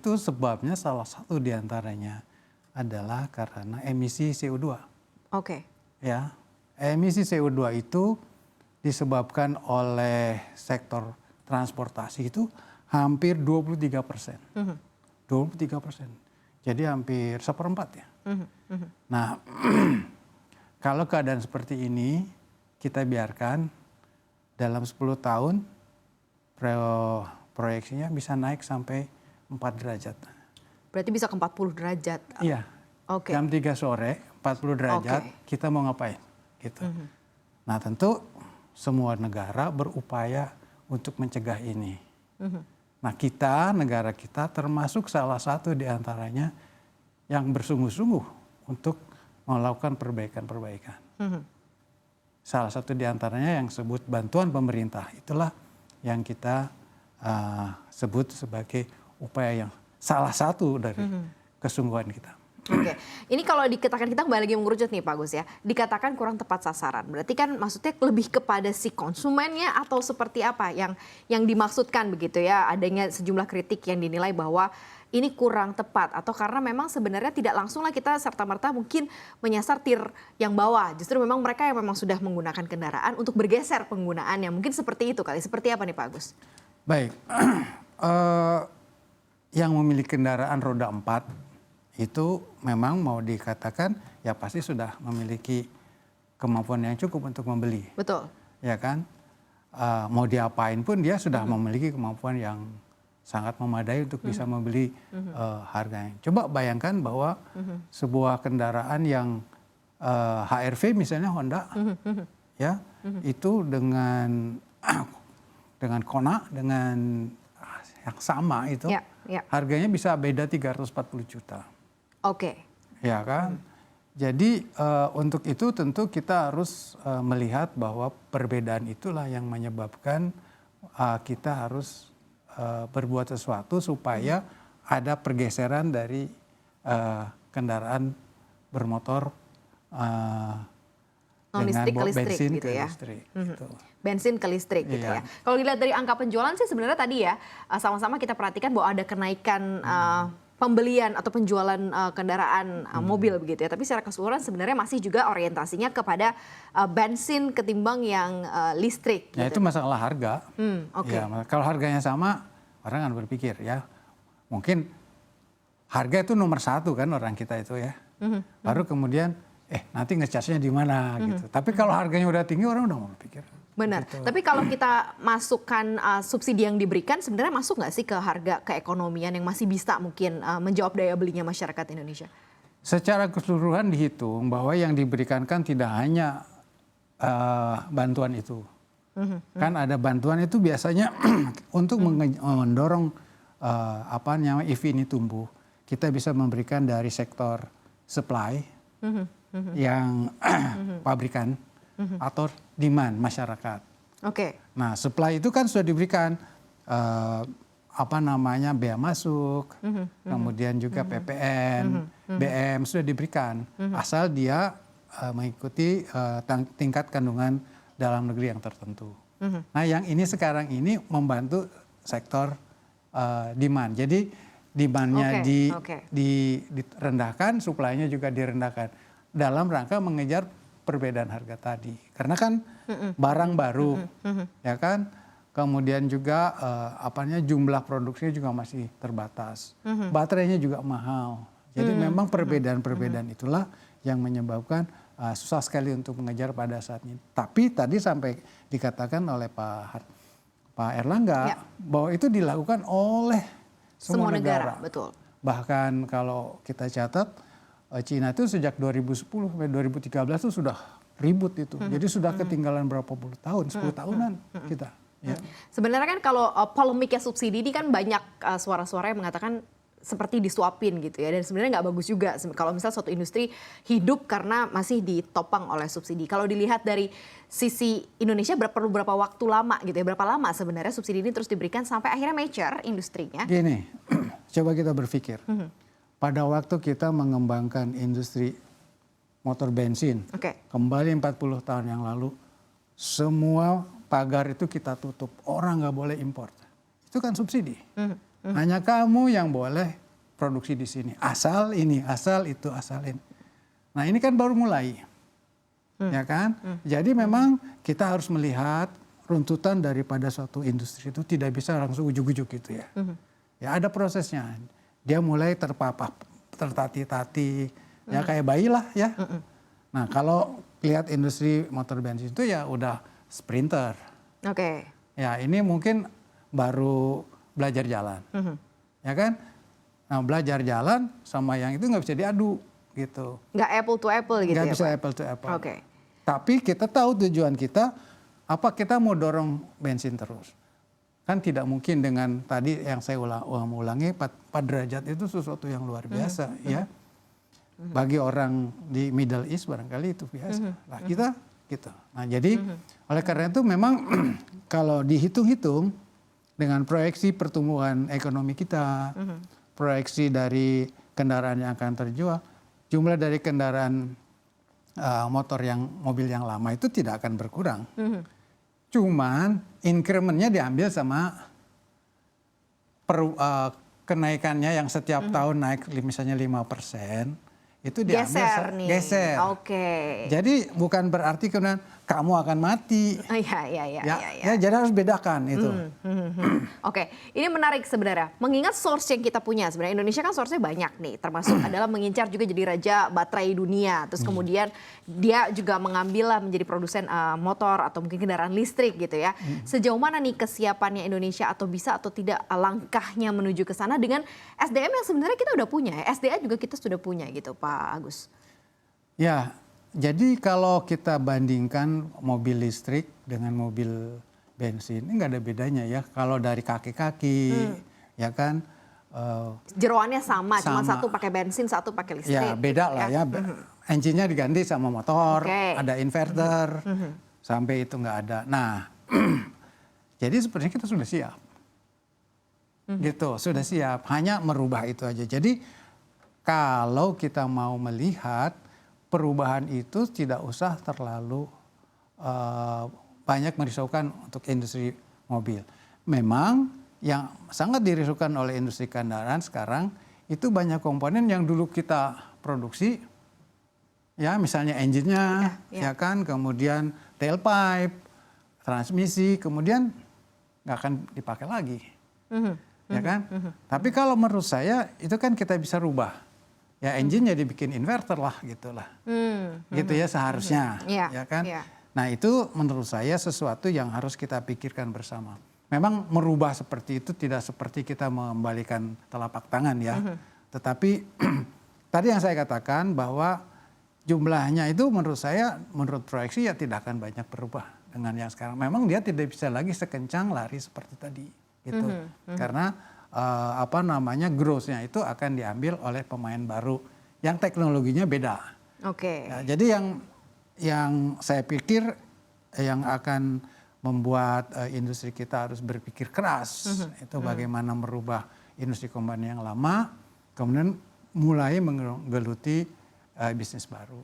itu sebabnya salah satu diantaranya adalah karena emisi CO2. Oke. Ya, emisi CO2 itu disebabkan oleh sektor transportasi itu hampir 23%. 23%. Jadi hampir 1/4 ya. Nah, kalau keadaan seperti ini kita biarkan dalam 10 tahun proyeksinya bisa naik sampai 4 derajat. Berarti bisa ke 40 derajat. Iya. Oke. Jam 3 sore 40 derajat kita mau ngapain gitu. Nah, tentu semua negara berupaya untuk mencegah ini. Nah, negara kita termasuk salah satu di antaranya yang bersungguh-sungguh untuk melakukan perbaikan-perbaikan. Salah satu di antaranya yang sebut bantuan pemerintah. Itulah yang kita sebut sebagai upaya yang salah satu dari kesungguhan kita. Oke, ini kalau dikatakan kita kembali lagi mengerucut nih Pak Agus ya, dikatakan kurang tepat sasaran. Berarti kan maksudnya lebih kepada si konsumennya atau seperti apa yang dimaksudkan begitu ya? Adanya sejumlah kritik yang dinilai bahwa ini kurang tepat atau karena memang sebenarnya tidak langsunglah kita serta-merta mungkin menyasar tier yang bawah. Justru memang mereka yang memang sudah menggunakan kendaraan untuk bergeser penggunaannya. Mungkin seperti itu kali. Seperti apa nih Pak Agus? Baik, yang memiliki kendaraan roda 4 itu memang mau dikatakan ya pasti sudah memiliki kemampuan yang cukup untuk membeli. Betul. Ya kan? Mau diapain pun dia sudah memiliki kemampuan yang sangat memadai untuk bisa membeli harganya. Coba bayangkan bahwa sebuah kendaraan yang HR-V misalnya Honda, ya itu dengan Kona dengan yang sama itu harganya bisa beda 340 juta. Oke. Ya kan? Jadi untuk itu tentu kita harus melihat bahwa perbedaan itulah yang menyebabkan kita harus berbuat sesuatu supaya ada pergeseran dari kendaraan bermotor dengan bensin gitu ke ya. listrik. Gitu. Bensin ke listrik gitu ya. Kalau dilihat dari angka penjualan sih sebenarnya tadi ya sama-sama kita perhatikan bahwa ada kenaikan pembelian atau penjualan kendaraan mobil begitu ya. Tapi secara keseluruhan sebenarnya masih juga orientasinya kepada bensin ketimbang yang listrik. Ya gitu. itu masalah harga. Oke. Ya, kalau harganya sama orang akan berpikir ya mungkin harga itu nomor satu kan orang kita itu ya. Baru kemudian nanti ngecasnya di mana gitu. Tapi kalau harganya udah tinggi orang udah mau berpikir. Benar. Gitu. Tapi kalau kita masukkan subsidi yang diberikan sebenarnya masuk nggak sih ke harga keekonomian yang masih bisa mungkin menjawab daya belinya masyarakat Indonesia? Secara keseluruhan dihitung bahwa yang diberikan kan tidak hanya bantuan itu. Kan ada bantuan itu biasanya untuk mendorong EV ini tumbuh. Kita bisa memberikan dari sektor supply yang pabrikan atau demand masyarakat. Oke. Nah, supply itu kan sudah diberikan bea masuk, kemudian juga PPN, BM sudah diberikan, asal dia mengikuti tingkat kandungan dalam negeri yang tertentu. Nah, yang ini sekarang ini membantu sektor demand. Jadi demandnya direndahkan, supply-nya juga direndahkan dalam rangka mengejar perbedaan harga tadi. Karena kan barang baru, ya kan. Kemudian juga jumlah produksinya juga masih terbatas. Baterainya juga mahal. Jadi memang perbedaan-perbedaan itulah yang menyebabkan susah sekali untuk mengejar pada saat ini. Tapi tadi sampai dikatakan oleh Pak Erlangga bahwa itu dilakukan oleh semua negara. Betul. Bahkan kalau kita catat Cina itu sejak 2010 sampai 2013 itu sudah ribut itu. Jadi sudah ketinggalan berapa puluh tahun, 10 tahunan kita. Ya. Sebenarnya kan kalau polemiknya subsidi ini kan banyak suara-suara yang mengatakan seperti disuapin gitu ya. Dan sebenarnya nggak bagus juga kalau misalnya suatu industri hidup karena masih ditopang oleh subsidi. Kalau dilihat dari sisi Indonesia perlu berapa waktu lama gitu ya. Berapa lama sebenarnya subsidi ini terus diberikan sampai akhirnya mature industrinya. Gini, coba kita berpikir. Pada waktu kita mengembangkan industri motor bensin, kembali 40 tahun yang lalu, semua pagar itu kita tutup. Orang nggak boleh impor. Itu kan subsidi. Hanya kamu yang boleh produksi di sini. Asal ini, asal itu, asal ini. Nah ini kan baru mulai. Ya kan? Jadi memang kita harus melihat runtutan daripada suatu industri itu tidak bisa langsung ujuk-ujuk gitu ya. Ya ada prosesnya. Dia mulai terpapah, tertati-tati. Ya kayak bayi lah ya. Nah kalau lihat industri motor bensin itu ya udah sprinter. Oke. Ya ini mungkin baru belajar jalan. Ya kan? Nah belajar jalan sama yang itu nggak bisa diadu gitu. Nggak apple to apple gitu Nggak ya bisa Pak? apple to apple. Oke. Tapi kita tahu tujuan kita, apa kita mau dorong bensin terus. Kan tidak mungkin dengan tadi yang saya ulangi 4 derajat itu sesuatu yang luar biasa ya. Bagi orang di Middle East barangkali itu biasa. Nah kita gitu. Nah jadi oleh karena itu memang kalau dihitung-hitung dengan proyeksi pertumbuhan ekonomi kita, proyeksi dari kendaraan yang akan terjual, jumlah dari kendaraan mobil yang lama itu tidak akan berkurang. Cuman incrementnya diambil sama kenaikannya yang setiap tahun naik misalnya 5%. Itu diambil geser. Oke. Jadi bukan berarti kemudian kamu akan mati. Ya. Jadi harus bedakan itu. Oke, ini menarik sebenarnya. Mengingat source yang kita punya, sebenarnya Indonesia kan source-nya banyak nih, termasuk adalah mengincar juga jadi raja baterai dunia. Terus kemudian dia juga mengambil lah menjadi produsen motor atau mungkin kendaraan listrik gitu ya. Sejauh mana nih kesiapannya Indonesia atau bisa atau tidak langkahnya menuju ke sana dengan SDM yang sebenarnya kita udah punya ya. SDA juga kita sudah punya gitu Pak Agus. Ya, jadi kalau kita bandingkan mobil listrik dengan mobil bensin, ini nggak ada bedanya ya. Kalau dari kaki-kaki, ya kan. Jeroannya sama, cuma satu pakai bensin, satu pakai listrik. Ya beda lah ya. Engine-nya diganti sama motor, ada inverter, sampai itu nggak ada. Nah, jadi sebenarnya kita sudah siap. Gitu, sudah siap. Hanya merubah itu aja. Jadi kalau kita mau melihat perubahan itu tidak usah terlalu banyak merisaukan untuk industri mobil. Memang yang sangat dirisaukan oleh industri kendaraan sekarang itu banyak komponen yang dulu kita produksi, ya misalnya engine-nya, ya kan, kemudian tailpipe, transmisi, kemudian nggak akan dipakai lagi, ya kan. Tapi kalau menurut saya itu kan kita bisa rubah. Ya engine-nya dibikin inverter lah gitulah. Gitu ya seharusnya, ya kan. Nah itu menurut saya sesuatu yang harus kita pikirkan bersama. Memang merubah seperti itu tidak seperti kita mengembalikan telapak tangan ya. Tetapi tadi yang saya katakan bahwa jumlahnya itu menurut saya, menurut proyeksi ya tidak akan banyak berubah dengan yang sekarang. Memang dia tidak bisa lagi sekencang lari seperti tadi gitu. Karena growth-nya itu akan diambil oleh pemain baru yang teknologinya beda. Ya, jadi yang saya pikir yang akan membuat industri kita harus berpikir keras itu bagaimana merubah industri komponen yang lama, kemudian mulai menggeluti bisnis baru.